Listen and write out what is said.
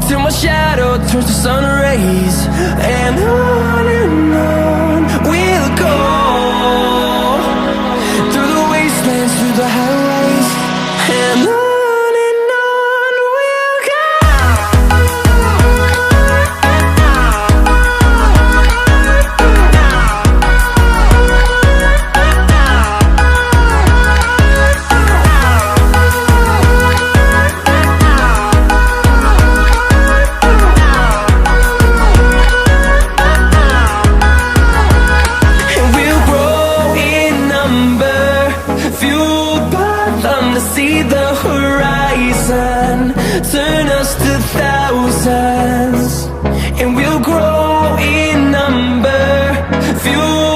till my shadow turns to sun rays. And on we'll go, through the wastelands, through the highways, and on we'll go. See the horizon turn us to thousands, and we'll grow in number, fuel